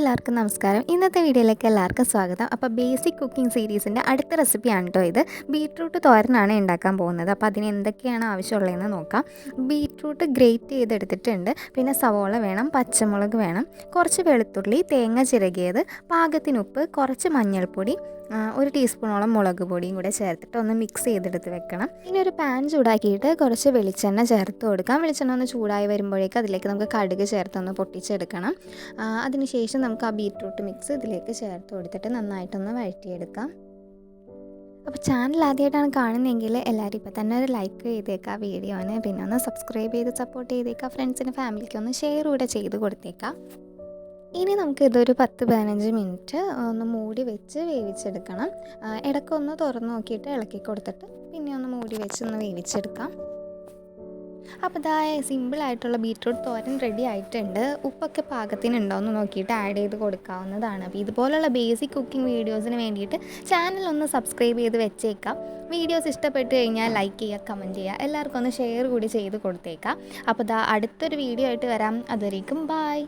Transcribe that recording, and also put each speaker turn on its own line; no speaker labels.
എല്ലാവർക്കും നമസ്കാരം. ഇന്നത്തെ വീഡിയോയിലേക്ക് എല്ലാവർക്കും സ്വാഗതം. അപ്പോൾ ബേസിക് കുക്കിംഗ് സീരീസിൻ്റെ അടുത്ത റെസിപ്പിയാണ് കേട്ടോ ഇത്. ബീട്രൂട്ട് തോരനാണ് ഉണ്ടാക്കാൻ പോകുന്നത്. അപ്പോൾ അതിന് എന്തൊക്കെയാണ് ആവശ്യമുള്ളതെന്ന് നോക്കാം. ബീട്രൂട്ട് ഗ്രേറ്റ് ചെയ്തെടുത്തിട്ടുണ്ട്. പിന്നെ സവോള വേണം, പച്ചമുളക് വേണം, കുറച്ച് വെളുത്തുള്ളി, തേങ്ങ ചിരകിയത്, പാകത്തിന് ഉപ്പ്, കുറച്ച് മഞ്ഞൾപ്പൊടി, 1 ടീസ്പൂണോളം മുളക് പൊടിയും കൂടെ ചേർത്തിട്ട് ഒന്ന് മിക്സ് ചെയ്തെടുത്ത് വെക്കണം. ഇനി ഒരു പാൻ ചൂടാക്കിയിട്ട് കുറച്ച് വെളിച്ചെണ്ണ ചേർത്ത് കൊടുക്കാം. വെളിച്ചെണ്ണ ഒന്ന് ചൂടായി വരുമ്പോഴേക്കും അതിലേക്ക് നമുക്ക് കടുക് ചേർത്തൊന്ന് പൊട്ടിച്ചെടുക്കണം. അതിനുശേഷം നമുക്ക് ആ ബീട്രൂട്ട് മിക്സ് ഇതിലേക്ക് ചേർത്ത് കൊടുത്തിട്ട് നന്നായിട്ടൊന്ന് വഴറ്റിയെടുക്കാം. അപ്പോൾ ചാനൽ ആദ്യമായിട്ടാണ് കാണുന്നതെങ്കിൽ എല്ലാവരും ഇപ്പോൾ തന്നെ ഒരു ലൈക്ക് ചെയ്തേക്കാം വീഡിയോന്. പിന്നെ ഒന്ന് സബ്സ്ക്രൈബ് ചെയ്ത് സപ്പോർട്ട് ചെയ്തേക്കാം. ഫ്രണ്ട്സിന് ഫാമിലിക്ക് ഒന്ന് ഷെയർ കൂടെ ചെയ്ത് കൊടുത്തേക്കാം. ഇനി നമുക്കിതൊരു 10-15 മിനിറ്റ് ഒന്ന് മൂടി വെച്ച് വേവിച്ചെടുക്കണം. ഇടയ്ക്കൊന്ന് തുറന്ന് നോക്കിയിട്ട് ഇളക്കി കൊടുത്തിട്ട് പിന്നെ ഒന്ന് മൂടി വെച്ച് ഒന്ന് വേവിച്ചെടുക്കാം. അപ്പോൾ ഇതാ സിമ്പിളായിട്ടുള്ള ബീട്രൂട്ട് തോരൻ റെഡി ആയിട്ടുണ്ട്. ഉപ്പൊക്കെ പാകത്തിനുണ്ടോ എന്ന് നോക്കിയിട്ട് ആഡ് ചെയ്ത് കൊടുക്കാവുന്നതാണ്. അപ്പോൾ ഇതുപോലുള്ള ബേസിക് കുക്കിംഗ് വീഡിയോസിന് വേണ്ടിയിട്ട് ചാനൽ ഒന്ന് സബ്സ്ക്രൈബ് ചെയ്ത് വെച്ചേക്കാം. വീഡിയോസ് ഇഷ്ടപ്പെട്ട് കഴിഞ്ഞാൽ ലൈക്ക് ചെയ്യുക, കമൻറ്റ് ചെയ്യുക, എല്ലാവർക്കും ഒന്ന് ഷെയർ കൂടി ചെയ്ത് കൊടുത്തേക്കാം. അപ്പോൾ ഇതാ അടുത്തൊരു വീഡിയോ ആയിട്ട് വരാം. അതുവരേക്കും ബായ്.